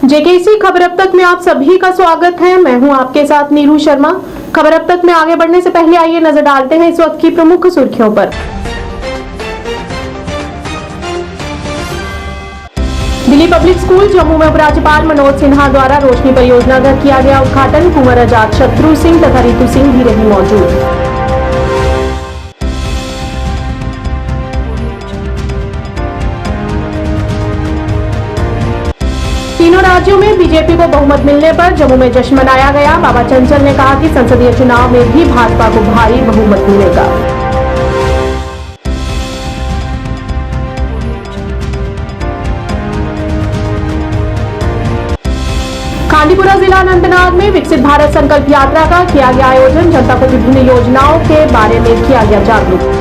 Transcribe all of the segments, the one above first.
JKC खबर अब तक में आप सभी का स्वागत है। मैं हूं आपके साथ नीरू शर्मा। खबर अब तक में आगे बढ़ने से पहले आइए नजर डालते हैं इस वक्त की प्रमुख सुर्खियों पर। दिल्ली पब्लिक स्कूल जम्मू में उपराज्यपाल मनोज सिन्हा द्वारा रोशनी परियोजना का किया गया उद्घाटन। कुंवर अजात शत्रु सिंह तथा रितु सिंह भी रही मौजूद। तीनों राज्यों में बीजेपी को बहुमत मिलने पर जम्मू में जश्न मनाया गया। बाबा चंचल ने कहा कि संसदीय चुनाव में भी भाजपा को भारी बहुमत मिलेगा। खांडीपुरा जिला अनंतनाग में विकसित भारत संकल्प यात्रा का किया गया आयोजन। जनता को विभिन्न योजनाओं के बारे में किया गया जागरूक।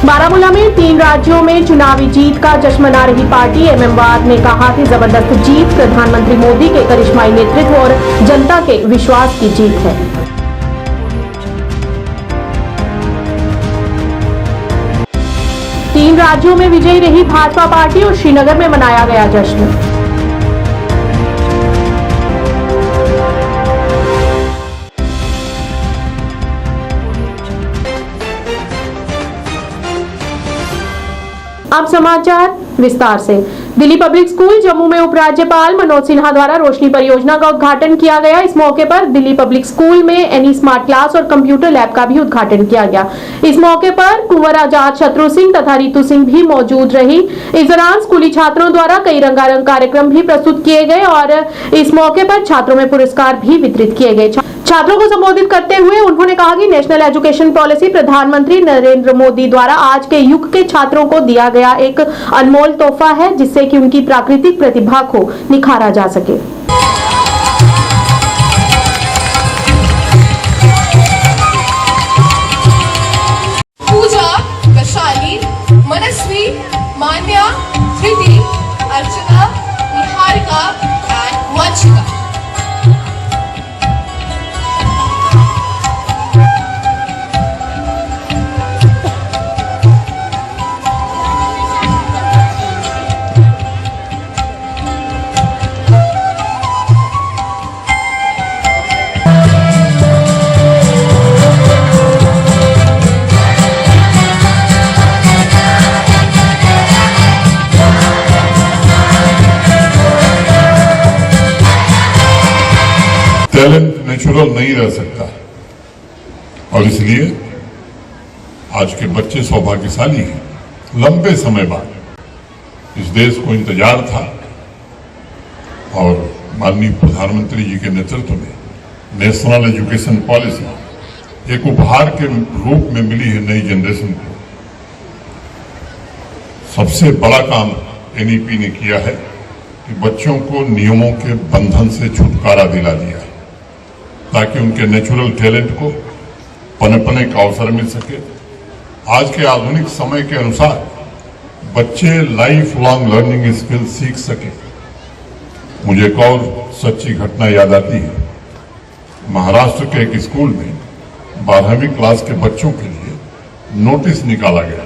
बारामूला में 3 राज्यों में चुनावी जीत का जश्न मना रही पार्टी एमएमवाद ने कहा कि जबरदस्त जीत प्रधानमंत्री मोदी के करिश्माई नेतृत्व और जनता के विश्वास की जीत है। तीन राज्यों में विजयी रही भाजपा पार्टी और श्रीनगर में मनाया गया जश्न। अब समाचार विस्तार से। दिल्ली पब्लिक स्कूल जम्मू में उपराज्यपाल मनोज सिन्हा द्वारा रोशनी परियोजना का उद्घाटन किया गया। इस मौके पर दिल्ली पब्लिक स्कूल में एनी स्मार्ट क्लास और कंप्यूटर लैब का भी उद्घाटन किया गया। इस मौके पर कुंवर आजाद शत्रु सिंह तथा रितु सिंह भी मौजूद रही। इस दौरान स्कूली छात्रों द्वारा कई रंगारंग कार्यक्रम भी प्रस्तुत किए गए और इस मौके पर छात्रों में पुरस्कार भी वितरित किए गए। छात्रों को संबोधित करते हुए उन्होंने कहा कि नेशनल एजुकेशन पॉलिसी प्रधानमंत्री नरेंद्र मोदी द्वारा आज के युग के छात्रों को दिया गया एक अनमोल तोहफा है, जिससे कि उनकी प्राकृतिक प्रतिभा को निखारा जा सके। Puja, Vaishali, Manasvi, Manya, Dhriti, Archana, Niharika and Vanshika. Talent natural नहीं रह सकता और इसलिए आज के बच्चे सौभाग्यशाली हैं। लंबे समय बाद इस देश को इंतजार था और माननीय प्रधानमंत्री जी के नेतृत्व में नेशनल एजुकेशन पॉलिसी एक उपहार के रूप में मिली है नई जनरेशन को। सबसे बड़ा काम एनईपी ने किया है कि बच्चों को नियमों के बंधन से छुटकारा दिला दिया है ताकि उनके नेचुरल टैलेंट को पनपने का अवसर मिल सके। आज के आधुनिक समय के अनुसार बच्चे लाइफ लॉन्ग लर्निंग स्किल सीख सके। मुझे एक और सच्ची घटना याद आती है। महाराष्ट्र के एक स्कूल में 12वीं क्लास के बच्चों के लिए नोटिस निकाला गया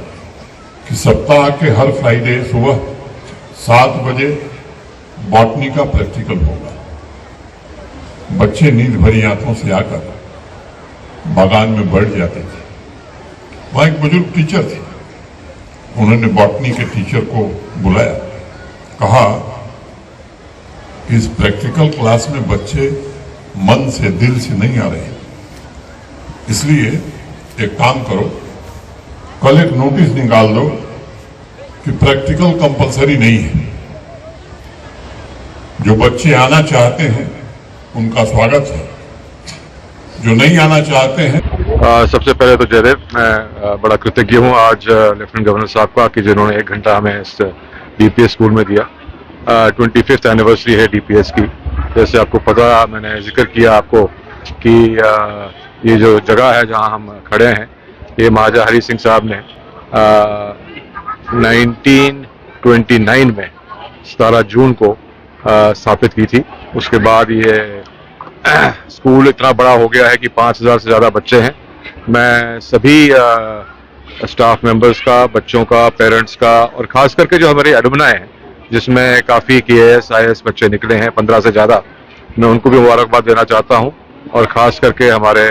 कि सप्ताह के हर फ्राइडे सुबह 7 बजे बॉटनी का प्रैक्टिकल होगा। बच्चे नींद भरी आंखों से आकर बागान में बैठ जाते थे। वहां एक बुजुर्ग टीचर थे। उन्होंने बॉटनी के टीचर को बुलाया, कहा इस प्रैक्टिकल क्लास में बच्चे मन से दिल से नहीं आ रहे, इसलिए एक काम करो, कल एक नोटिस निकाल दो कि प्रैक्टिकल कंपलसरी नहीं है। जो बच्चे आना चाहते हैं उनका स्वागत है, जो नहीं आना चाहते हैं। सबसे पहले तो जयदेव, मैं बड़ा कृतज्ञ हूँ आज लेफ्टिनेंट गवर्नर साहब का कि जिन्होंने 1 घंटा हमें इस डीपीएस स्कूल में दिया। 25th एनिवर्सरी है डीपीएस की। जैसे आपको पता, मैंने जिक्र किया आपको कि ये जो जगह है जहाँ हम खड़े हैं, ये महाराजा हरि सिंह साहब ने 1929 में 17 जून को स्थापित की थी। उसके बाद ये स्कूल इतना बड़ा हो गया है कि 5000 से ज़्यादा बच्चे हैं मैं सभी स्टाफ मेंबर्स का, बच्चों का, पेरेंट्स का और खास करके जो हमारे एडमनाए हैं जिसमें काफ़ी KAS IAS बच्चे निकले हैं 15 से ज़्यादा, मैं उनको भी मुबारकबाद देना चाहता हूं। और ख़ास करके हमारे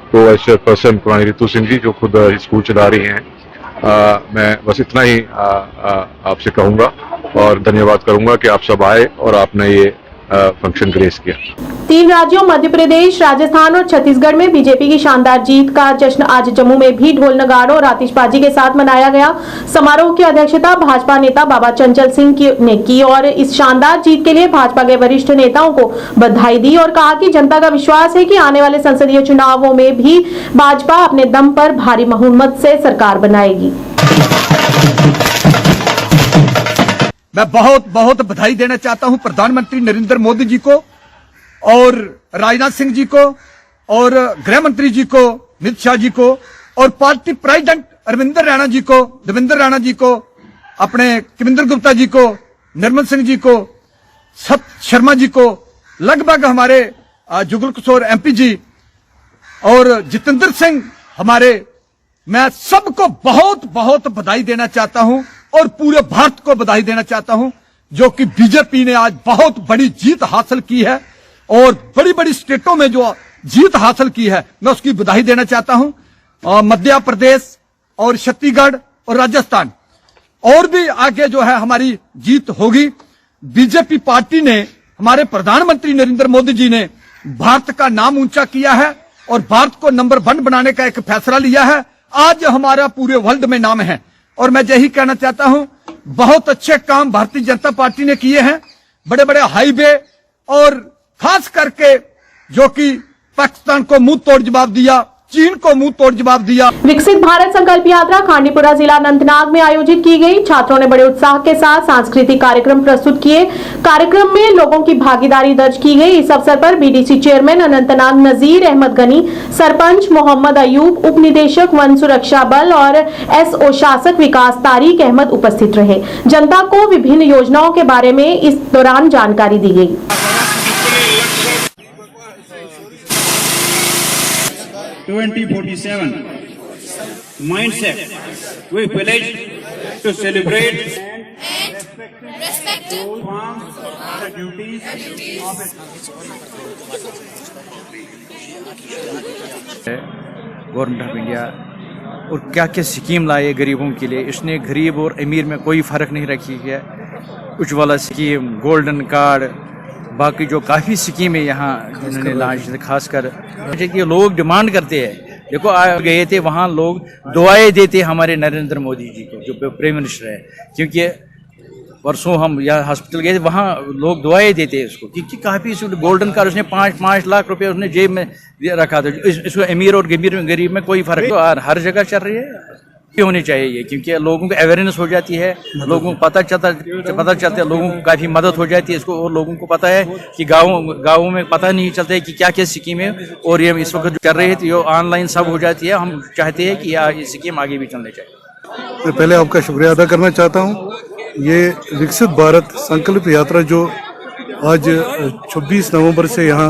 को वाइस चेयरपर्सन कुमारी रितु सिंह जी जो खुद स्कूल चला रही हैं, मैं बस इतना ही आपसे कहूँगा और धन्यवाद करूँगा कि आप सब आए और आपने ये फंक्शन ग्रेस किया। 3 राज्यों मध्य प्रदेश, राजस्थान और छत्तीसगढ़ में बीजेपी की शानदार जीत का जश्न आज जम्मू में भी ढोल नगाड़ों और आतिशबाजी के साथ मनाया गया। समारोह की अध्यक्षता भाजपा नेता बाबा चंचल सिंह ने की और इस शानदार जीत के लिए भाजपा के वरिष्ठ नेताओं को बधाई दी और कहा कि जनता का विश्वास है कि आने वाले संसदीय चुनावों में भी भाजपा अपने दम पर भारी बहुमत से सरकार बनाएगी। मैं बहुत बहुत बधाई देना चाहता हूं प्रधानमंत्री नरेंद्र मोदी जी को और राजनाथ सिंह जी को और गृह मंत्री जी को, अमित शाह जी को और पार्टी प्रेसिडेंट देवेंद्र राणा जी को, अपने कविंद्र गुप्ता जी को, निर्मल सिंह जी को, सत शर्मा जी को, लगभग हमारे जुगल किशोर MP जी और जितेंद्र सिंह हमारे, मैं सबको बहुत बहुत बधाई देना चाहता हूं और पूरे भारत को बधाई देना चाहता हूं जो कि बीजेपी ने आज बहुत बड़ी जीत हासिल की है और बड़ी बड़ी स्टेटों में जो जीत हासिल की है मैं उसकी बधाई देना चाहता हूं। मध्य प्रदेश और छत्तीसगढ़ और राजस्थान और भी आगे जो है हमारी जीत होगी। बीजेपी पार्टी ने, हमारे प्रधानमंत्री नरेंद्र मोदी जी ने भारत का नाम ऊंचा किया है और भारत को नंबर 1 बनाने का एक फैसला लिया है। आज हमारा पूरे वर्ल्ड में नाम है और मैं यही कहना चाहता हूं, बहुत अच्छे काम भारतीय जनता पार्टी ने किए हैं। बड़े बड़े हाईवे और खास करके जो कि पाकिस्तान को मुंह तोड़ जवाब दिया, चीन को मुंह तोड़ जवाब दिया। विकसित भारत संकल्प यात्रा खांडीपुरा जिला अनंतनाग में आयोजित की गई। छात्रों ने बड़े उत्साह के साथ सांस्कृतिक कार्यक्रम प्रस्तुत किए। कार्यक्रम में लोगों की भागीदारी दर्ज की गई। इस अवसर पर BDC चेयरमैन अनंतनाग नजीर अहमद गनी, सरपंच मोहम्मद अयूब, उप निदेशक वन सुरक्षा बल और SO शासक विकास तारिक अहमद उपस्थित रहे। जनता को विभिन्न योजनाओं के बारे में इस दौरान जानकारी दी गई। mindset we pledge to celebrate and respect the duties of government of India और क्या क्या स्कीम लाए गरीबों के लिए। इसने गरीब और अमीर में कोई फ़र्क नहीं रखी है। उज्ज्वला स्कीम, गोल्डन कार्ड, बाकी जो काफ़ी स्कीमें यहाँ जिन्होंने लॉन्च, खासकर कि लोग डिमांड करते हैं। देखो गए थे वहाँ लोग दुआएं देते हमारे नरेंद्र मोदी जी को जो प्राइम मिनिस्टर है, क्योंकि परसों हम यहाँ हॉस्पिटल गए थे, वहाँ लोग दुआएं देते हैं उसको, क्योंकि काफ़ी गोल्डन कार्ड उसने 5 लाख रुपए उसने जेब में रखा था। इसको अमीर और गरीब में कोई फर्क तो हर जगह चल रही है होनी चाहिए ये, क्योंकि लोगों को अवेयरनेस हो जाती है, लोगों को पता चलता है, लोगों को काफ़ी मदद हो जाती है इसको। और लोगों को पता है कि गाँवों में पता नहीं चलता है कि क्या क्या स्कीम है और ये इस वक्त जो कर रहे थे ये ऑनलाइन सब हो जाती है। हम चाहते हैं कि ये स्कीम आगे भी चलनी चाहिए। मैं पहले आपका शुक्रिया अदा करना चाहता हूँ। ये विकसित भारत संकल्प यात्रा जो आज 26 नवंबर से यहाँ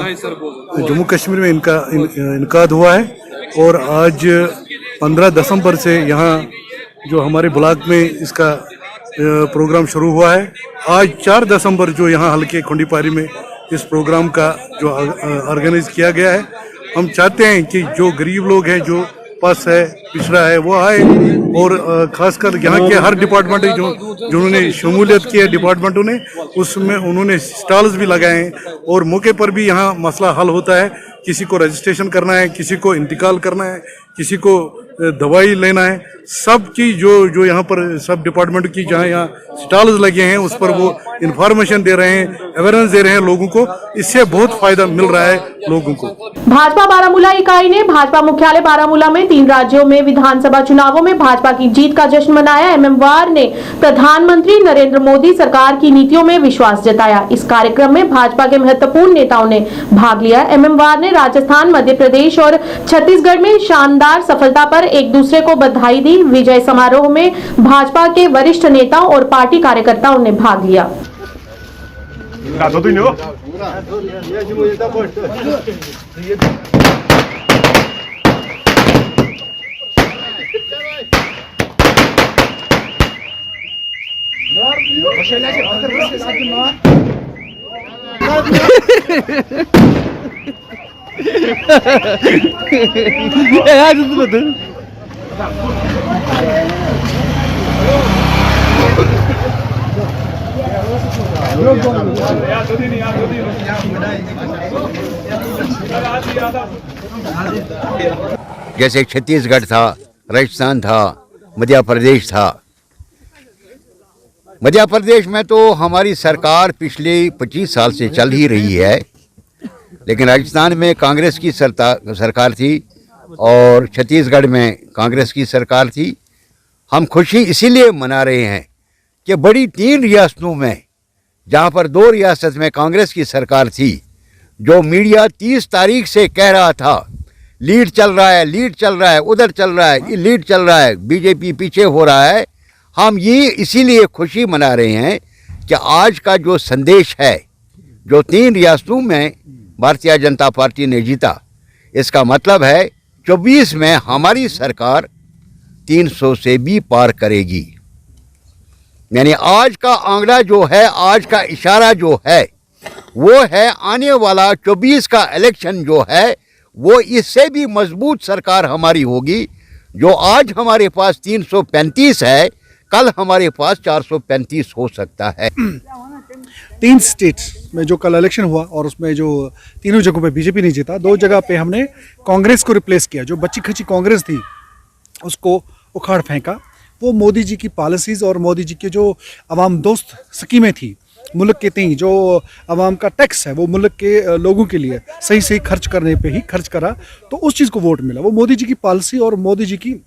जम्मू कश्मीर में इनका इनकाद हुआ है और आज 15 दिसंबर से यहाँ जो हमारे ब्लॉक में इसका प्रोग्राम शुरू हुआ है। आज 4 दिसंबर जो यहाँ हल्के खुंडीपारी में इस प्रोग्राम का जो ऑर्गेनाइज किया गया है। हम चाहते हैं कि जो गरीब लोग हैं, जो पास है, पिछड़ा है, वो आए और खासकर यहाँ के हर डिपार्टमेंट जिन्होंने शमूलियत की है डिपार्टमेंटों ने, उसमें उन्होंने स्टॉल्स भी लगाए हैं और मौके पर भी यहाँ मसला हल होता है। किसी को रजिस्ट्रेशन करना है, किसी को इंतकाल करना है, किसी को दवाई लेना है, सब चीज़ जो यहाँ पर सब डिपार्टमेंट की जहाँ यहाँ स्टॉल्स लगे हैं उस पर वो इन्फॉर्मेशन दे रहे हैं, अवेयरनेस दे रहे हैं लोगों को। इससे बहुत फायदा मिल रहा है लोगों को। भाजपा बारामूला इकाई ने भाजपा मुख्यालय बारामूला में 3 राज्यों में विधानसभा चुनावों में भाजपा की जीत का जश्न मनाया। MM-वार ने प्रधानमंत्री नरेंद्र मोदी सरकार की नीतियों में विश्वास जताया। इस कार्यक्रम में भाजपा के महत्वपूर्ण नेताओं ने भाग लिया। MM-वार ने राजस्थान, मध्य प्रदेश और छत्तीसगढ़ में शानदार सफलता पर एक दूसरे को बधाई दी। विजय समारोह में भाजपा के वरिष्ठ नेताओं और पार्टी कार्यकर्ताओं ने भाग लिया। जैसे छत्तीसगढ़ था, राजस्थान था, मध्य प्रदेश था। मध्य प्रदेश में तो हमारी सरकार पिछले 25 साल से चल ही रही है, लेकिन राजस्थान में कांग्रेस की सरकार थी और छत्तीसगढ़ में कांग्रेस की सरकार थी। हम खुशी इसीलिए मना रहे हैं कि बड़ी 3 रियासतों में, जहां पर 2 रियासत में कांग्रेस की सरकार थी, जो मीडिया 30 तारीख से कह रहा था लीड चल रहा है, लीड चल रहा है, उधर चल रहा है, ये लीड चल रहा है, बीजेपी पीछे हो रहा है। हम ये इसीलिए खुशी मना रहे हैं कि आज का जो संदेश है, जो 3 रियासतों में भारतीय जनता पार्टी ने जीता, इसका मतलब है 24 में हमारी सरकार 300 से भी पार करेगी। यानी आज का आंकड़ा जो है, आज का इशारा जो है, वो है आने वाला 24 का इलेक्शन जो है वो इससे भी मजबूत सरकार हमारी होगी। जो आज हमारे पास 335 है, कल हमारे पास 435 हो सकता है। 3 स्टेट्स में जो कल इलेक्शन हुआ और उसमें जो तीनों जगहों पे बीजेपी नहीं जीता, 2 जगह पे हमने कांग्रेस को रिप्लेस किया। जो बच्ची खची कांग्रेस थी उसको उखाड़ फेंका। वो मोदी जी की पॉलिसीज़ और मोदी जी के जो अवाम दोस्त स्कीमें थी, मुल्क के थी, जो अवाम का टैक्स है वो मुल्क के लोगों के लिए सही सही खर्च करने पे ही खर्च करा, तो उस चीज़ को वोट मिला। वो मोदी जी की पॉलिसी और मोदी जी की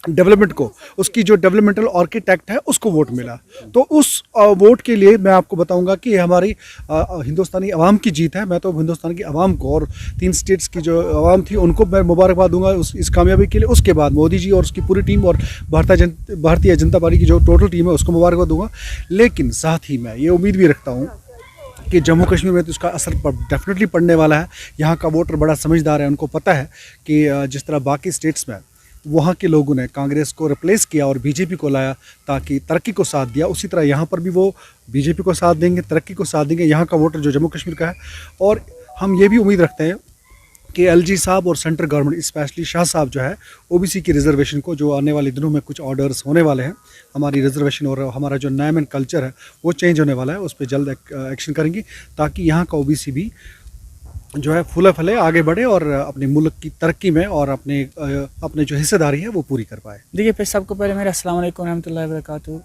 डेवलपमेंट को, उसकी जो डेवलपमेंटल आर्किटेक्ट है उसको वोट मिला। तो उस वोट के लिए मैं आपको बताऊंगा कि ये हमारी हिंदुस्तानी अवाम की जीत है। मैं तो हिंदुस्तान की अवाम को और 3 स्टेट्स की जो अवाम थी उनको मैं मुबारकबाद दूंगा इस कामयाबी के लिए। उसके बाद मोदी जी और उसकी पूरी टीम और भारतीय जनता पार्टी की जो टोटल टीम है उसको मुबारकबाद दूंगा। लेकिन साथ ही मैं ये उम्मीद भी रखता हूँ कि जम्मू कश्मीर में तो इसका असर डेफिनेटली पड़ने वाला है। यहाँ का वोटर बड़ा समझदार है, उनको पता है कि जिस तरह बाकी स्टेट्स में वहाँ के लोगों ने कांग्रेस को रिप्लेस किया और बीजेपी को लाया ताकि तरक्की को साथ दिया, उसी तरह यहाँ पर भी वो बीजेपी को साथ देंगे, तरक्की को साथ देंगे यहाँ का वोटर जो जम्मू कश्मीर का है। और हम ये भी उम्मीद रखते हैं कि एलजी साहब और सेंट्रल गवर्नमेंट, स्पेशली शाह साहब जो है ओबीसी की रिजर्वेशन को, जो आने वाले दिनों में कुछ ऑर्डर्स होने वाले हैं, हमारी रिजर्वेशन और हमारा जो नेम एंड कल्चर है वो चेंज होने वाला है, उस पर जल्द एक्शन करेंगी ताकि यहाँ का ओबीसी भी जो है फूले फले आगे बढ़े और अपने मुल्क की तरक्की में और अपने जो हिस्सेदारी है वो पूरी कर पाए। देखिए, फिर सबको पहले मेरा अस्सलाम वालेकुम रहमतुल्लाहि व बरकातुहू।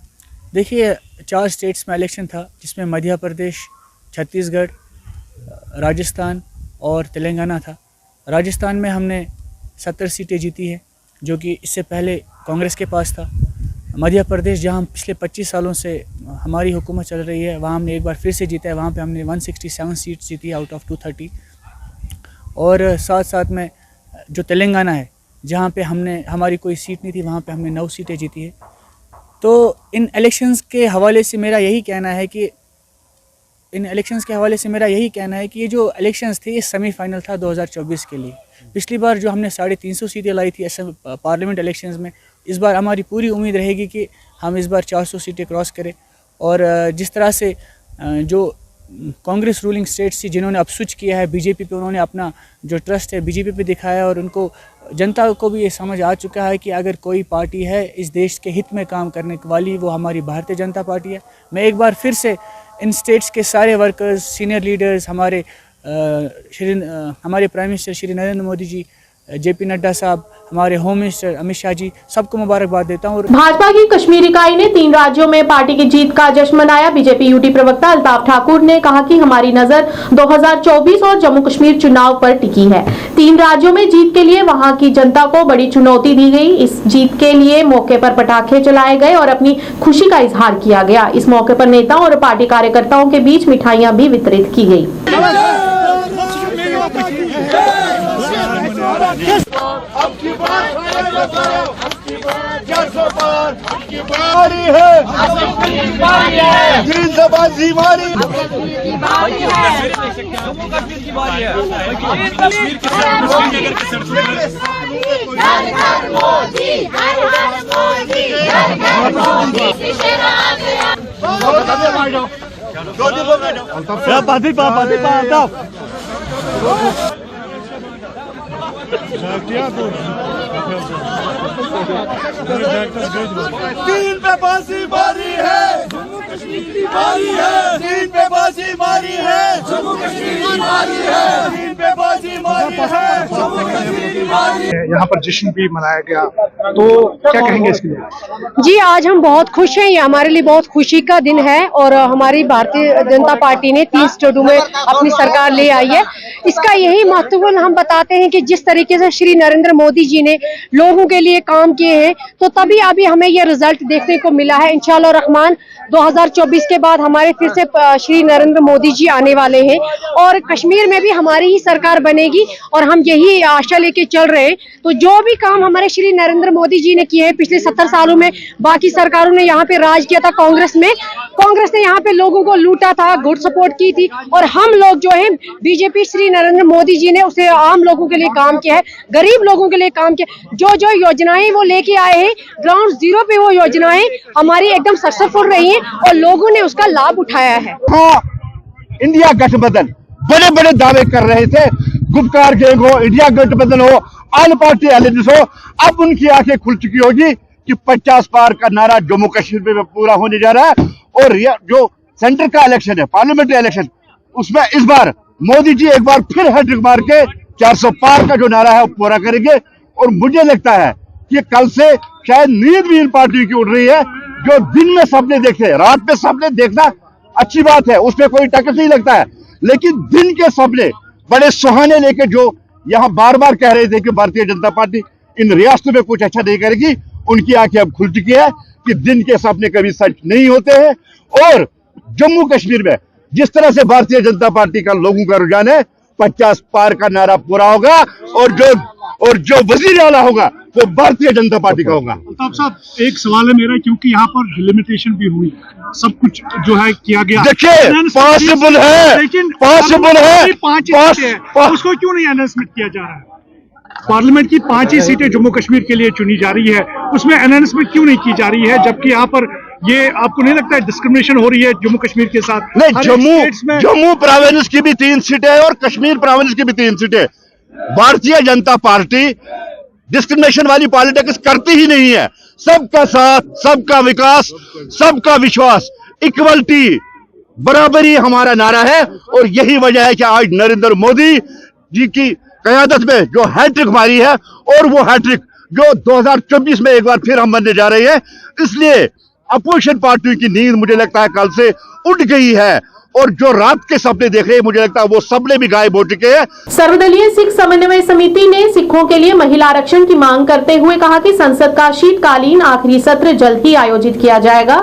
देखिए, 4 स्टेट्स में इलेक्शन था, जिसमें मध्य प्रदेश, छत्तीसगढ़, राजस्थान और तेलंगाना था। राजस्थान में हमने 70 सीटें जीती है, जो कि इससे पहले कांग्रेस के पास था। मध्य प्रदेश, जहां पिछले 25 सालों से हमारी हुकूमत चल रही है, वहां हमने एक बार फिर से जीता है। वहां पे हमने 167 सीट्स जीती है आउट ऑफ 230। और साथ साथ में जो तेलंगाना है, जहाँ पे हमारी कोई सीट नहीं थी, वहाँ पे हमने 9 सीटें जीती है। तो इन इलेक्शंस के हवाले से मेरा यही कहना है कि ये जो इलेक्शंस थे ये सेमीफाइनल था 2024 के लिए। पिछली बार जो हमने 350 सीटें लाई थी पार्लियामेंट इलेक्शंस में, इस बार हमारी पूरी उम्मीद रहेगी कि हम इस बार 400 सीटें क्रॉस करें। और जिस तरह से जो कांग्रेस रूलिंग स्टेट्स थी जिन्होंने अब स्विच किया है बीजेपी पे, उन्होंने अपना जो ट्रस्ट है बीजेपी पे दिखाया और उनको, जनता को भी ये समझ आ चुका है कि अगर कोई पार्टी है इस देश के हित में काम करने वाली, वो हमारी भारतीय जनता पार्टी है। मैं एक बार फिर से इन स्टेट्स के सारे वर्कर्स, सीनियर लीडर्स, हमारे prime minister Shri Narendra Modi ji, JP Nadda साहब, हमारे होम मिनिस्टर अमित शाह जी, सबको मुबारकबाद देता हूँ। भाजपा की कश्मीर इकाई ने 3 राज्यों में पार्टी की जीत का जश्न मनाया। बीजेपी यूटी प्रवक्ता अल्ताफ ठाकुर ने कहा कि हमारी नजर 2024 और जम्मू कश्मीर चुनाव पर टिकी है। 3 राज्यों में जीत के लिए वहां की जनता को बड़ी चुनौती दी गई। इस जीत के लिए मौके पर पटाखे चलाए गए और अपनी खुशी का इजहार किया गया। इस मौके पर नेताओं और पार्टी कार्यकर्ताओं के बीच मिठाइयां भी वितरित की गई। मोदी तीन पे फांसी मारी है, जम्मू कश्मीर की मारी है, तीन पे फांसी मारी है, जम्मू कश्मीर की मारी है, तीन पे फांसी मारी है, जम्मू कश्मीर की मारी है। यहाँ पर जश्न भी मनाया गया, तो क्या कहेंगे इसके लिए? जी, आज हम बहुत खुश हैं। ये हमारे लिए बहुत खुशी का दिन है और हमारी भारतीय जनता पार्टी ने 3 स्टेटों में अपनी सरकार ले आई है। इसका यही महत्वपूर्ण हम बताते हैं कि जिस तरीके से श्री नरेंद्र मोदी जी ने लोगों के लिए काम किए हैं, तो तभी अभी हमें ये रिजल्ट देखने को मिला है। इंशाअल्लाह रहमान 2024 के बाद हमारे फिर से श्री नरेंद्र मोदी जी आने वाले हैं और कश्मीर में भी हमारी ही सरकार बनेगी और हम यही आशा लेके चल रहे हैं। तो जो भी काम हमारे श्री नरेंद्र मोदी जी ने किए हैं पिछले 70 सालों में, बाकी सरकारों ने यहाँ पे राज किया था कांग्रेस में, कांग्रेस ने यहाँ पे लोगों को लूटा था, गुट सपोर्ट की थी, और हम लोग जो है बीजेपी श्री नरेंद्र मोदी जी ने उसे आम लोगों के लिए काम किया है, गरीब लोगों के लिए काम किया। जो जो योजनाएं वो लेके आए हैं ग्राउंड जीरो पे, वो योजनाएं हमारी एकदम सक्सेसफुल रही हैं और लोगों ने उसका लाभ उठाया है। हाँ, इंडिया गठबंधन बड़े बड़े दावे कर रहे थे, गुप्कार गैंग हो, इंडिया गठबंधन हो, ऑल पार्टी एलियंस हो, अब उनकी आंखें खुल चुकी होगी कि 50 पार का नारा जम्मू कश्मीर में पूरा होने जा रहा है। और जो सेंटर का इलेक्शन है, पार्लियामेंट्री इलेक्शन, उसमें इस बार मोदी जी एक बार फिर हैट्रिक मार के 400 पार का जो नारा है वो पूरा करेंगे। और मुझे लगता है कि कल से शायद नींद भी इन पार्टियों की उड़ रही है। जो दिन में सपने देखते हैं, रात में सपने देखना अच्छी बात है, उसमें कोई टक्कर नहीं लगता है, लेकिन दिन के सपने बड़े सुहाने लेके जो यहाँ बार बार कह रहे थे कि भारतीय जनता पार्टी इन रियासतों में कुछ अच्छा नहीं करेगी, उनकी आंखें अब खुल चुकी है कि दिन के सपने कभी सच नहीं होते हैं। और जम्मू कश्मीर में जिस तरह से भारतीय जनता पार्टी का लोगों का रुझान है, 50 पार का नारा पूरा होगा और जो वजीर आला होगा वो भारतीय जनता पार्टी का होगा। अल्ताफ साहब, एक सवाल है मेरा, क्योंकि यहाँ पर डिलिमिटेशन भी हुई, सब कुछ जो है किया गया, देखिए पॉसिबल है, लेकिन पॉसिबल है, 5 उसको क्यों नहीं अनाउंसमेंट किया जा रहा है? पार्लियामेंट की 5 ही सीटें जम्मू कश्मीर के लिए चुनी जा रही है, उसमें अनाउंसमेंट क्यों नहीं की जा रही है? जबकि यहाँ पर ये आपको नहीं लगता है डिस्क्रिमिनेशन हो रही है जम्मू कश्मीर के साथ? नहीं, जम्मू प्रोविंस की भी 3 सीटें और कश्मीर प्रोविंस की भी 3 सीटें। भारतीय जनता पार्टी डिस्क्रिमिनेशन वाली पॉलिटिक्स करती ही नहीं है। सबका साथ, सबका विकास, सबका विश्वास, इक्वलिटी, बराबरी हमारा नारा है। और यही वजह है कि आज नरेंद्र मोदी जी की क़यादत में जो हैट्रिक मारी है, और वो हैट्रिक जो 2024 में एक बार फिर हम बनने जा रहे हैं, इसलिए अपोजिशन पार्टियों की नींद मुझे लगता है कल से उठ गई है। और जो रात के सपने देख रहे हैं, मुझे लगता है वो सपने भी गायब हो चुके हैं। सर्वदलीय सिख समन्वय समिति ने सिखों के लिए महिला आरक्षण की मांग करते हुए कहा कि संसद का शीतकालीन आखिरी सत्र जल्द ही आयोजित किया जाएगा।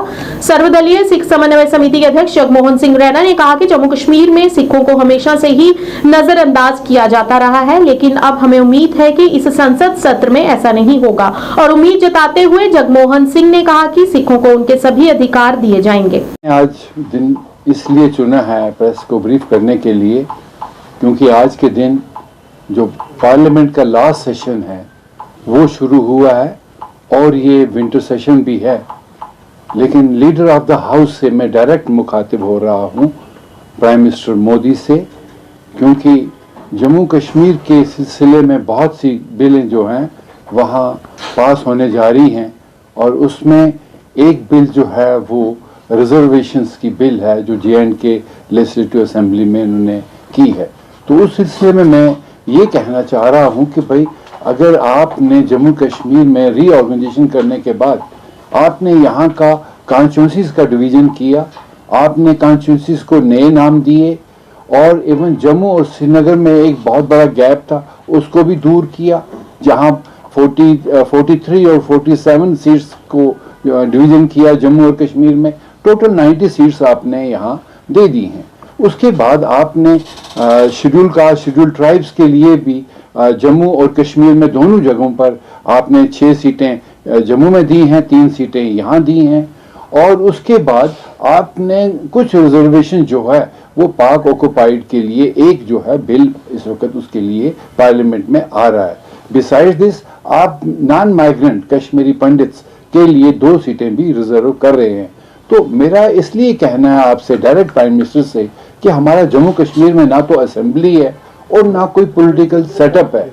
सर्वदलीय सिख समन्वय समिति के अध्यक्ष जगमोहन सिंह रैना ने कहा कि जम्मू कश्मीर में सिखों को हमेशा से ही नजरअंदाज किया जाता रहा है, लेकिन अब हमें उम्मीद है कि इस संसद सत्र में ऐसा नहीं होगा। और उम्मीद जताते हुए जगमोहन सिंह ने कहा कि सिखों को उनके सभी अधिकार दिए जाएंगे। आज दिन इसलिए चुना है प्रेस को ब्रीफ करने के लिए, क्योंकि आज के दिन जो पार्लियामेंट का लास्ट सेशन है वो शुरू हुआ है और ये विंटर सेशन भी है। लेकिन लीडर ऑफ द हाउस से मैं डायरेक्ट मुखातिब हो रहा हूँ, प्राइम मिनिस्टर मोदी से, क्योंकि जम्मू कश्मीर के सिलसिले में बहुत सी बिलें जो हैं वहाँ पास होने जा रही हैं, और उसमें एक बिल जो है वो रिजर्वेशंस की बिल है जो J&K लेजिस्लेटिव असेंबली में उन्होंने की है। तो उस सिलसिले में मैं ये कहना चाह रहा हूँ कि भाई, अगर आपने जम्मू कश्मीर में रीऑर्गेनाइजेशन करने के बाद आपने यहाँ का कॉन्स्टिट्यूंसीज का डिवीज़न किया, आपने कॉन्स्टिट्यूंसीज को नए नाम दिए, और इवन जम्मू और श्रीनगर में एक बहुत बड़ा गैप था उसको भी दूर किया, जहाँ 43 और 47 सीट्स को डिवीज़न किया जम्मू और कश्मीर में, टोटल 90 सीट्स आपने यहाँ दे दी हैं। उसके बाद आपने शेड्यूल ट्राइब्स के लिए भी जम्मू और कश्मीर में दोनों जगहों पर आपने 6 सीटें जम्मू में दी हैं, 3 सीटें यहाँ दी हैं, और उसके बाद आपने कुछ रिजर्वेशन जो है वो पाक ऑक्युपाइड के लिए एक जो है बिल इस वक्त उसके लिए पार्लियामेंट में आ रहा है। बिसाइड्स दिस, आप नॉन माइग्रेंट कश्मीरी पंडित्स के लिए 2 सीटें भी रिजर्व कर रहे हैं। तो मेरा इसलिए कहना है आपसे डायरेक्ट प्राइम मिनिस्टर से कि हमारा जम्मू कश्मीर में ना तो असेंबली है और ना कोई पॉलिटिकल सेटअप है।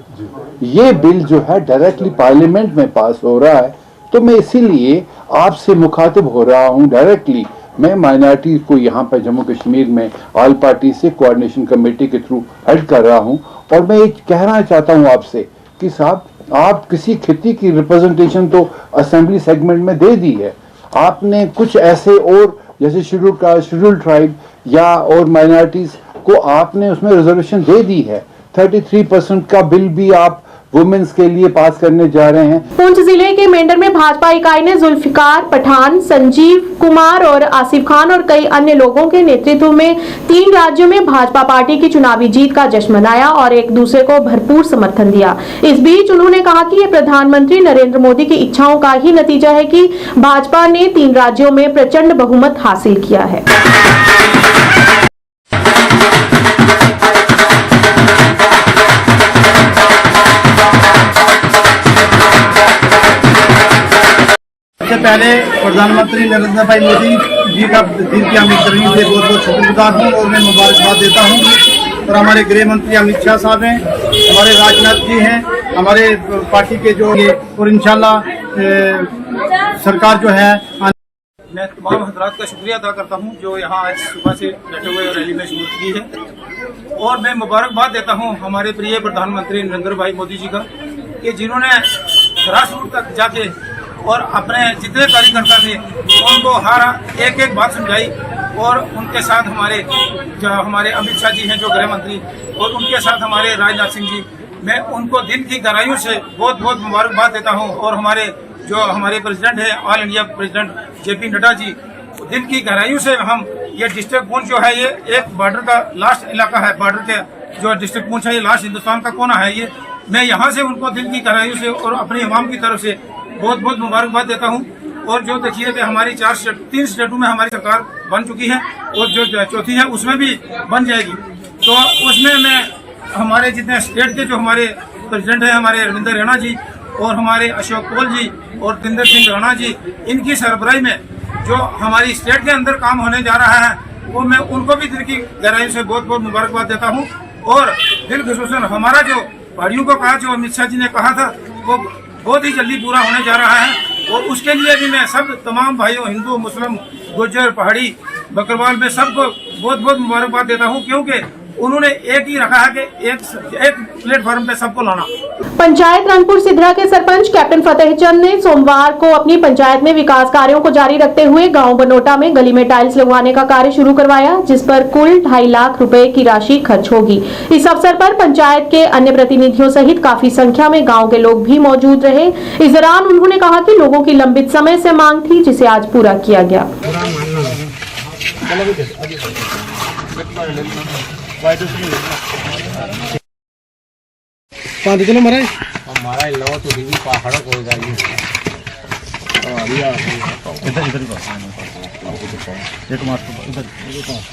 ये बिल जो है डायरेक्टली पार्लियामेंट में पास हो रहा है, तो मैं इसीलिए आपसे मुखातिब हो रहा हूं डायरेक्टली। मैं माइनॉरिटी को यहाँ पर जम्मू कश्मीर में ऑल पार्टी से कोऑर्डिनेशन कमेटी के थ्रू हेड कर रहा हूँ, और मैं ये कहना चाहता हूँ आपसे कि साहब आप किसी खित्ते की रिप्रेजेंटेशन तो असेंबली सेगमेंट में दे दी है, आपने कुछ ऐसे और जैसे शेड्यूल कास्ट, शेड्यूल ट्राइब या और माइनॉरिटीज को आपने उसमें रिजर्वेशन दे दी है। 33% का बिल भी आप वुमेन्स के लिए पास करने जा रहे हैं। पुंछ जिले के मेंढर में भाजपा इकाई ने जुल्फिकार पठान, संजीव कुमार और आसिफ खान और कई अन्य लोगों के नेतृत्व में 3 राज्यों में भाजपा पार्टी की चुनावी जीत का जश्न मनाया और एक दूसरे को भरपूर समर्थन दिया। इस बीच उन्होंने कहा कि ये प्रधानमंत्री नरेंद्र मोदी की इच्छाओं का ही नतीजा है कि भाजपा ने 3 राज्यों में प्रचंड बहुमत हासिल किया है। सबसे पहले प्रधानमंत्री नरेंद्र भाई मोदी जी का दिल की अमित से बहुत बहुत शुक्रगुजार हूँ और मैं मुबारकबाद देता हूँ। और हमारे गृह मंत्री अमित शाह साहब हैं, हमारे राजनाथ जी हैं, हमारे पार्टी के जो और इंशाल्लाह सरकार जो है। मैं तमाम हजरात का शुक्रिया अदा करता हूँ जो यहाँ आज सुबह से बैठे हुए रैली में शिरकत की है, और मैं मुबारकबाद देता हूँ हमारे प्रिय प्रधानमंत्री नरेंद्र भाई मोदी जी का कि जिन्होंने ग्रास रूट तक जाके और अपने जितने कार्यकर्ता थे उनको हर एक बात समझाई, और उनके साथ हमारे अमित शाह जी हैं जो गृह मंत्री, और उनके साथ हमारे राजनाथ सिंह जी, मैं उनको दिल की गहराइयों से बहुत बहुत मुबारकबाद देता हूं। और हमारे प्रेसिडेंट है all India president JP Nadda ji, दिल की गहराइयों से हम ये डिस्ट्रिक्ट पुंछ जो है ये एक बॉर्डर का लास्ट इलाका है, बॉर्डर के जो डिस्ट्रिक्ट पुंछ है ये लास्ट हिंदुस्तान का कोना है ये, मैं यहाँ से उनको दिल की गहराइयों से और अपने इमाम की तरफ से बहुत बहुत मुबारकबाद देता हूँ। और जो देखिए कि हमारी 3 स्टेटों में हमारी सरकार बन चुकी है और जो चौथी है उसमें भी बन जाएगी, तो उसमें मैं हमारे जितने स्टेट के जो हमारे प्रेसिडेंट हैं हमारे रविंद्र रैना जी और हमारे अशोक कौल जी और तिंदर सिंह राणा जी, इनकी सरबराही में जो हमारी स्टेट के अंदर काम होने जा रहा है वो मैं उनको भी दिल की गहराई से बहुत बहुत मुबारकबाद देता हूँ। और दिल खुसूसन हमारा जो पहाड़ियों को कहा जो अमित शाह जी ने कहा था वो बहुत ही जल्दी पूरा होने जा रहा है, और उसके लिए भी मैं सब तमाम भाइयों हिंदू मुस्लिम गुर्जर पहाड़ी बकरवाल में सबको बहुत बहुत मुबारकबाद देता हूं, क्योंकि उन्होंने एक ही रखा है कि एक प्लेटफॉर्म पे सबको लाना। पंचायत रंगपुर सिद्धरा के सरपंच कैप्टन फतेहचंद ने सोमवार को अपनी पंचायत में विकास कार्यों को जारी रखते हुए गांव बनोटा में गली में टाइल्स लगवाने का कार्य शुरू करवाया, जिस पर कुल 2.5 लाख रुपए की राशि खर्च होगी। इस अवसर पर पंचायत के अन्य प्रतिनिधियों सहित काफी संख्या में गाँव के लोग भी मौजूद रहे। इस दौरान उन्होंने कहा कि लोगों की लंबित समय से मांग थी जिसे आज पूरा किया गया। चलो महाराज हमारा लो तो भी पहाड़ों को जाइए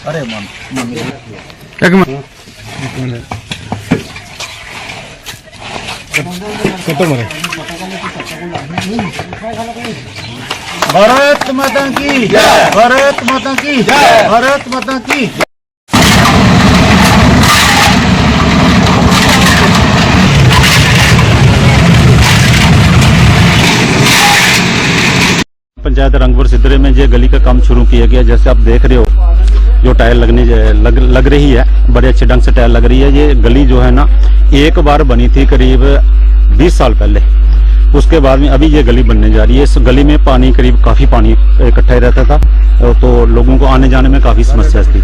अरे भारत माता की जय, भारत माता की जय, भारत माता की। पंचायत रंगपुर सिद्धरे में ये गली का काम शुरू किया गया। जैसे आप देख रहे हो जो टाइल लग रही है, बड़े अच्छे ढंग से टाइल लग रही है। ये गली जो है ना एक बार बनी थी करीब 20 साल पहले, उसके बाद में अभी ये गली बनने जा रही है। इस गली में पानी करीब काफी पानी इकट्ठा रहता था, तो लोगों को आने जाने में काफी समस्या थी।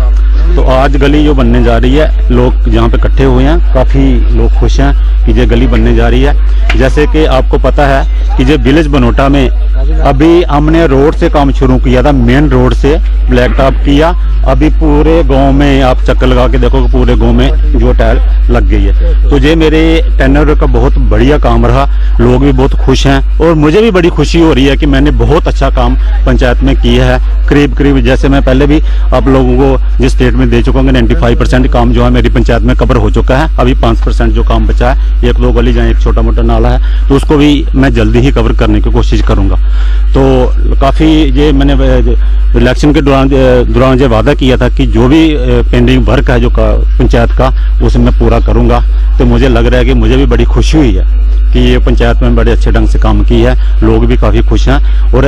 तो आज गली जो बनने जा रही है, लोग यहाँ पे इकट्ठे हुए हैं, काफी लोग खुश हैं कि ये गली बनने जा रही है। जैसे कि आपको पता है कि ये विलेज बनोटा में अभी हमने रोड से काम शुरू किया था, मेन रोड से ब्लैक टॉप किया। अभी पूरे गांव में आप चक्कर लगा के देखो कि पूरे गांव में जो टाइल लग गई है। तो ये मेरे टेनर का बहुत बढ़िया काम रहा, लोग भी बहुत खुश हैं और मुझे भी बड़ी खुशी हो रही है कि मैंने बहुत अच्छा काम पंचायत में किया है। करीब करीब जैसे मैं पहले भी आप लोगों को जिस स्टेट में दे चुका हूँ 95% काम जो है मेरी पंचायत में कवर हो चुका है। अभी 5% जो काम बचा है, 1-2 गली जहाँ एक छोटा मोटा नाला है, तो उसको भी मैं जल्दी ही कवर करने की कोशिश करूंगा। तो काफ़ी ये मैंने इलेक्शन के दौरान जो वादा किया था कि जो भी पेंडिंग वर्क है जो पंचायत का, उसे मैं पूरा करूंगा। तो मुझे लग रहा है कि मुझे भी बड़ी खुशी हुई है कि ये पंचायत में बड़े अच्छे ढंग से काम की है, लोग भी काफ़ी खुश हैं। और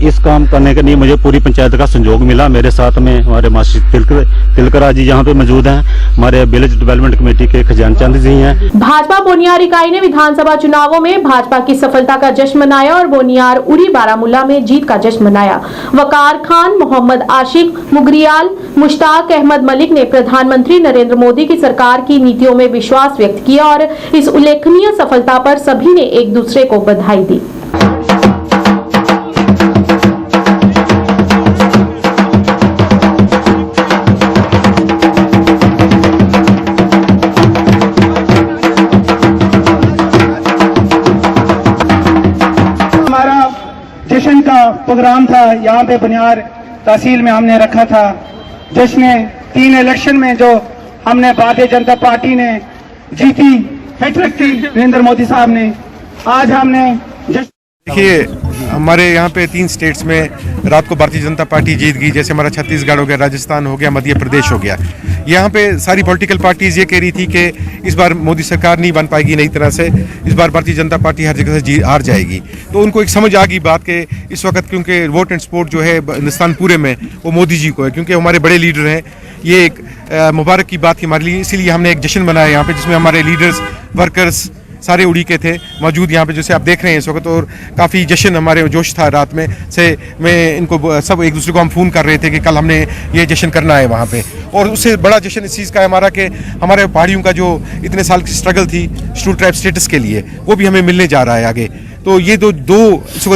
इस काम करने के लिए मुझे पूरी पंचायत का सहयोग मिला। मेरे साथ में हमारे मास्टर तिलकरा जी यहाँ पे मौजूद हैं, हमारे विलेज डेवलपमेंट कमेटी के खजान चंद जी हैं। भाजपा बोनियार इकाई ने विधानसभा चुनावों में भाजपा की सफलता का जश्न मनाया और बोनियार उरी बारामूला में जीत का जश्न मनाया। वकार खान, मोहम्मद आशिक मुगरियाल, मुश्ताक अहमद मलिक ने प्रधानमंत्री नरेंद्र मोदी की सरकार की नीतियों में विश्वास व्यक्त किया और इस उल्लेखनीय सफलता पर सभी ने एक दूसरे को बधाई दी। हमारा जश्न का प्रोग्राम था, यहाँ पे बुनियार तहसील में हमने रखा था। जिसने 3 इलेक्शन में जो हमने भारतीय जनता पार्टी ने जीती, हैट्रिक की नरेंद्र मोदी साहब ने। आज हमने देखिए हमारे यहाँ पे 3 स्टेट्स में रात को भारतीय जनता पार्टी जीत गई। जैसे हमारा छत्तीसगढ़ हो गया, राजस्थान हो गया, मध्य प्रदेश हो गया। यहाँ पे सारी पॉलिटिकल पार्टीज ये कह रही थी कि इस बार मोदी सरकार नहीं बन पाएगी नई तरह से, इस बार भारतीय जनता पार्टी हर जगह से हार जाएगी। तो उनको एक समझ आ गई बात के इस वक्त, क्योंकि वोट एंड सपोर्ट जो है हिंदुस्तान पूरे में वो मोदी जी को है, क्योंकि हमारे बड़े लीडर हैं। ये एक मुबारक की बात थी हमारे लिए, इसीलिए हमने एक जश्न मनाया यहाँ पे, जिसमें हमारे लीडर्स, वर्कर्स सारे उड़ी के थे मौजूद यहाँ पे, जैसे आप देख रहे हैं इस वक्त। और काफ़ी जश्न हमारे जोश था रात में से। मैं इनको सब एक दूसरे को हम फ़ोन कर रहे थे कि कल हमने ये जश्न करना है वहाँ पे। और उससे बड़ा जश्न इस चीज़ का है हमारा कि हमारे पहाड़ियों का जो इतने साल की स्ट्रगल थी शेड्यूल ट्राइब स्टेटस के लिए, वो भी हमें मिलने जा रहा है आगे। तो ये दो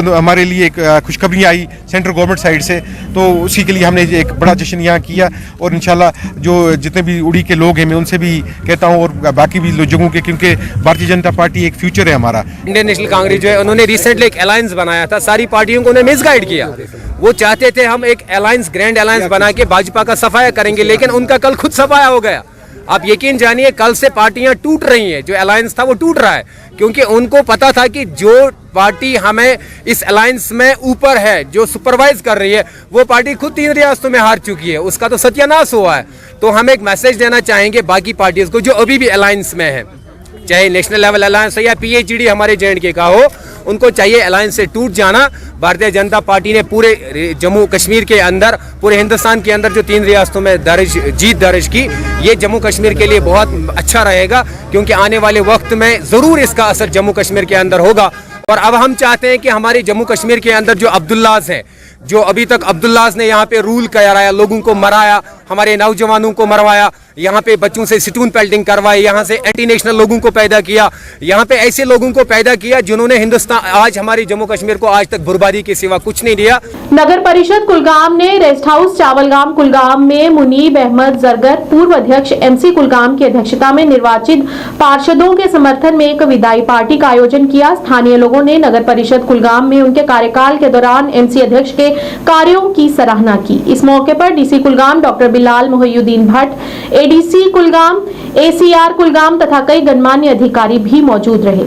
हमारे लिए एक खुशखबरी आई सेंट्रल गवर्नमेंट साइड से, तो उसी के लिए हमने एक बड़ा जश्न यहाँ किया। और इंशाल्लाह जो जितने भी उड़ी के लोग हैं, मैं उनसे भी कहता हूँ और बाकी भी जगहों के, क्योंकि भारतीय जनता पार्टी एक फ्यूचर है हमारा। इंडियन नेशनल कांग्रेस जो है, उन्होंने रिसेंटली एक अलायंस बनाया था, सारी पार्टियों को उन्होंने मिसगाइड किया। वो चाहते थे हम एक अलायंस, ग्रैंड अलायंस बना के भाजपा का सफाया करेंगे, लेकिन उनका कल खुद सफाया हो गया। आप यकीन जानिए, कल से पार्टियां टूट रही हैं। जो अलायंस था वो टूट रहा है, क्योंकि उनको पता था कि जो पार्टी हमें इस अलायंस में ऊपर है, जो सुपरवाइज कर रही है, वो पार्टी खुद 3 रियासतों में हार चुकी है। उसका तो सत्यानाश हुआ है। तो हम एक मैसेज देना चाहेंगे बाकी पार्टीज को जो अभी भी अलायंस में है, चाहे नेशनल लेवल अलायंस हो या PHD हमारे JNK का हो, उनको चाहिए अलायंस से टूट जाना। भारतीय जनता पार्टी ने पूरे जम्मू कश्मीर के अंदर, पूरे हिंदुस्तान के अंदर जो 3 रियासतों में जीत दर्ज की, ये जम्मू कश्मीर के लिए बहुत अच्छा रहेगा, क्योंकि आने वाले वक्त में ज़रूर इसका असर जम्मू कश्मीर के अंदर होगा। और अब हम चाहते हैं कि हमारे जम्मू कश्मीर के अंदर जो अब्दुल्लाज हैं, जो अभी तक अब्दुल्लाज ने यहाँ पे रूल कराया, लोगों को मराया, हमारे नौजवानों को मरवाया, यहाँ पे बच्चों से स्टून पेल्टिंग करवाई, यहाँ से एंटी नेशनल लोगों को पैदा किया, यहाँ पे ऐसे लोगों को पैदा किया जिन्होंने हिंदुस्तान, आज हमारे जम्मू कश्मीर को आज तक बर्बादी के सिवा कुछ नहीं दिया। नगर परिषद कुलगाम ने रेस्ट हाउस चावलगाम कुलगाम में मुनीब अहमद जरगर, पूर्व अध्यक्ष MC कुलगाम की अध्यक्षता में निर्वाचित पार्षदों के समर्थन में एक विदाई पार्टी का आयोजन किया। स्थानीय लोगों ने नगर परिषद कुलगाम में उनके कार्यकाल के दौरान MC अध्यक्ष के कार्यों की सराहना की। इस मौके पर DC Kulgam doctor Bilal Mohiuddin Bhatt, ADC Kulgam, ACR Kulgam तथा कई गणमान्य अधिकारी भी मौजूद रहे।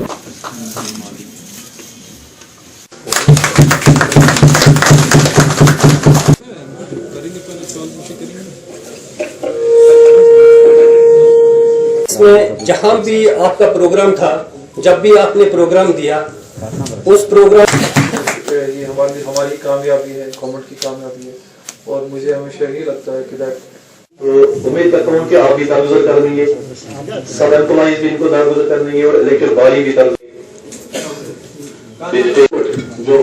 इसमें जहां भी आपका प्रोग्राम था, जब भी आपने प्रोग्राम दिया, उस प्रोग्राम ये हमारी कामयाबी है, गवर्नमेंट की कामयाबी है। और मुझे हमेशा यही लगता है कि उम्मीद करता हूँ कि आप भी दरगुजर कर देंगे, सब एम्प्लॉइज भी इनको दरगुजर कर देंगे और इलेक्टेड बॉडी भी जो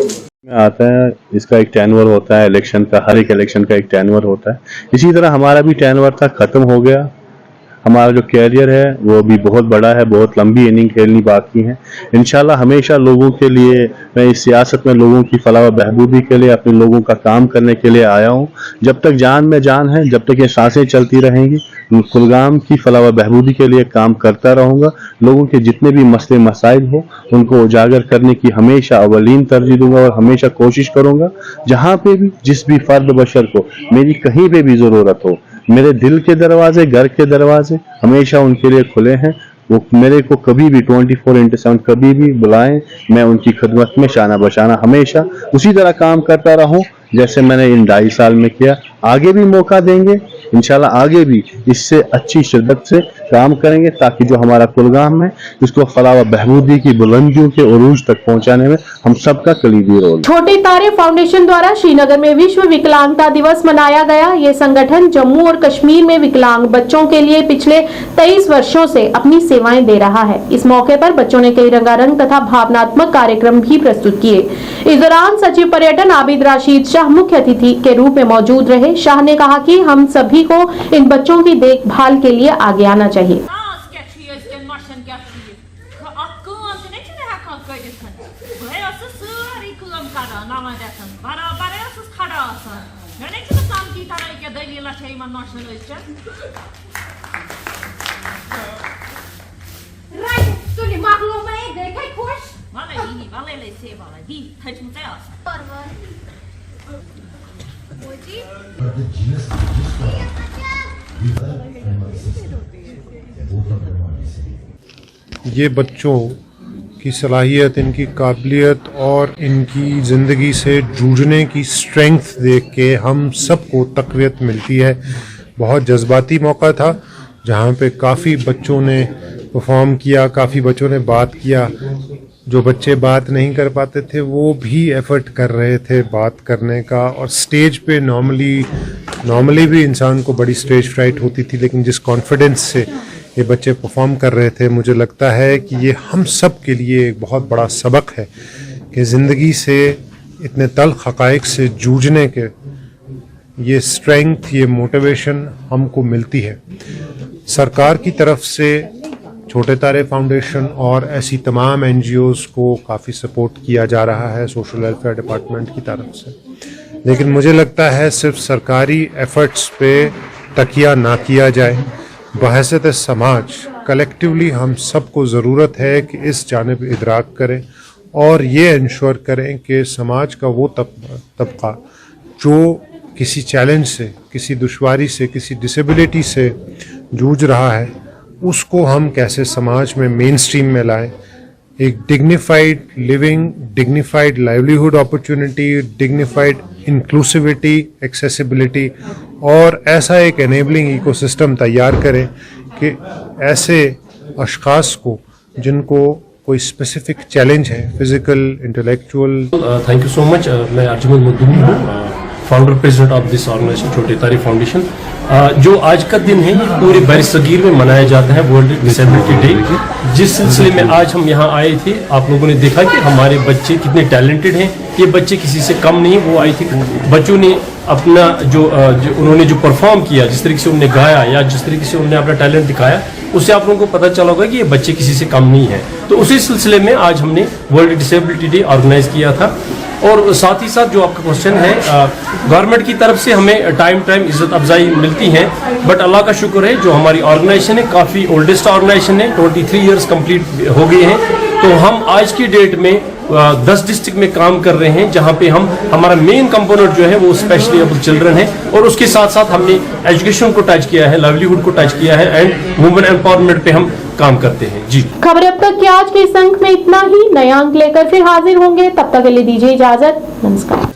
आता है, इसका एक टेन्योर होता है इलेक्शन का, हर एक इलेक्शन का एक टेन्योर होता है। इसी तरह हमारा भी टेन्योर था, खत्म हो गया। हमारा जो कैरियर है वो भी बहुत बड़ा है, बहुत लंबी इनिंग खेलनी बाकी है। इंशाल्लाह हमेशा लोगों के लिए, मैं इस सियासत में लोगों की फलाह व बहबूदी के लिए, अपने लोगों का काम करने के लिए आया हूँ। जब तक जान में जान है, जब तक ये सांसें चलती रहेंगी, कुलगाम की फलाह व बहबूदी के लिए काम करता रहूँगा। लोगों के जितने भी मसले मसाइल हो उनको उजागर करने की हमेशा अवलीन तरजीह दूंगा और हमेशा कोशिश करूँगा जहाँ पे भी, जिस भी फर्द बशर को मेरी कहीं पे भी ज़रूरत हो, मेरे दिल के दरवाजे, घर के दरवाजे हमेशा उनके लिए खुले हैं। वो मेरे को कभी भी 24/7 कभी भी बुलाएं, मैं उनकी खिदमत में शाना बशाना हमेशा उसी तरह काम करता रहूं जैसे मैंने इन 2.5 साल में किया। आगे भी मौका देंगे इंशाल्लाह, आगे भी इससे अच्छी शिद्दत से काम करेंगे ताकि जो हमारा कुलगाम है इसको फलाह व बहबूदी की बुलंदियों के उरूज तक पहुंचाने में हम सबका कलीदी रोल। छोटे तारे फाउंडेशन द्वारा श्रीनगर में विश्व विकलांगता दिवस मनाया गया। ये संगठन जम्मू और कश्मीर में विकलांग बच्चों के लिए पिछले 23 वर्षों से अपनी सेवाएं दे रहा है। इस मौके पर बच्चों ने कई रंगारंग तथा भावनात्मक कार्यक्रम भी प्रस्तुत किए। इस दौरान सचिव पर्यटन आबिद राशिद शाह मुख्य अतिथि के रूप में मौजूद रहे। शाह ने कहा कि हम सभी को इन बच्चों की देखभाल के लिए आगे आना चाहिए। ये बच्चों की सलाहियत, इनकी काबिलियत और इनकी ज़िंदगी से जूझने की स्ट्रेंथ देख के हम सबको तक़वियत मिलती है। बहुत जज्बाती मौका था जहाँ पे काफ़ी बच्चों ने परफॉर्म किया, काफ़ी बच्चों ने बात किया। जो बच्चे बात नहीं कर पाते थे वो भी एफर्ट कर रहे थे बात करने का। और स्टेज पे नॉर्मली भी इंसान को बड़ी स्टेज फ्राइट होती थी, लेकिन जिस कॉन्फिडेंस से ये बच्चे परफॉर्म कर रहे थे, मुझे लगता है कि ये हम सब के लिए एक बहुत बड़ा सबक है कि ज़िंदगी से इतने तल्ख़ हक़ाइक़ से जूझने के ये स्ट्रेंथ, ये मोटिवेशन हमको मिलती है। सरकार की तरफ से छोटे तारे फाउंडेशन और ऐसी तमाम NGOs को काफ़ी सपोर्ट किया जा रहा है सोशल वेलफेयर डिपार्टमेंट की तरफ से, लेकिन मुझे लगता है सिर्फ सरकारी एफर्ट्स पे तकिया ना किया जाए। बहैसियत समाज कलेक्टिवली हम सबको ज़रूरत है कि इस जानिब इदराक करें और ये इंश्योर करें कि समाज का वो तबका जो किसी चैलेंज से, किसी दुश्वारी से, किसी डिसेबिलिटी से जूझ रहा है, उसको हम कैसे समाज में मेन स्ट्रीम में लाएं। एक dignified living, dignified livelihood opportunity, dignified inclusivity, accessibility और ऐसा एक एनेबलिंग इकोसिस्टम तैयार करें कि ऐसे अशख़ास को जिनको कोई स्पेसिफिक चैलेंज है, physical, intellectual. Thank you so much. मैं अर्जुमन मुद्दुमी हूँ, founder president of this organisation Chhote Taare foundation. जो आज का दिन है ये पूरे बर-ए-सगीर में मनाया जाता है, वर्ल्ड डिसेबिलिटी डे। जिस सिलसिले में आज हम यहाँ आए थे, आप लोगों ने देखा कि हमारे बच्चे कितने टैलेंटेड हैं। ये बच्चे किसी से कम नहीं। वो आई थिंक बच्चों ने अपना जो उन्होंने जो परफॉर्म किया, जिस तरीके से उन्होंने गाया या जिस तरीके से उन्होंने अपना टैलेंट दिखाया, उससे आप लोगों को पता चला होगा कि ये बच्चे किसी से कम नहीं है। तो उसी सिलसिले में आज हमने वर्ल्ड डिसेबिलिटी डे ऑर्गेनाइज किया था। और साथ ही साथ जो आपका क्वेश्चन है, गवर्नमेंट की तरफ से हमें टाइम इज्जत अफजाई मिलती है, बट अल्लाह का शुक्र है जो हमारी ऑर्गेनाइजेशन है काफ़ी ओल्डेस्ट ऑर्गेनाइजेशन है, 23 ईयर्स कंप्लीट हो गए हैं। तो हम आज की डेट में 10 डिस्ट्रिक्ट में काम कर रहे हैं, जहां पे हमारा मेन कंपोनेंट जो है वो स्पेशली एबल चिल्ड्रन है, और उसके साथ साथ हमने एजुकेशन को टच किया है, लाइवलीहुड को टच किया है एंड वुमेन एम्पावरमेंट पे हम काम करते हैं। जी, खबरें अब तक की आज के इस अंक में इतना ही। नया अंक लेकर फिर हाजिर होंगे, तब तक के लिए दीजिए इजाजत। नमस्कार।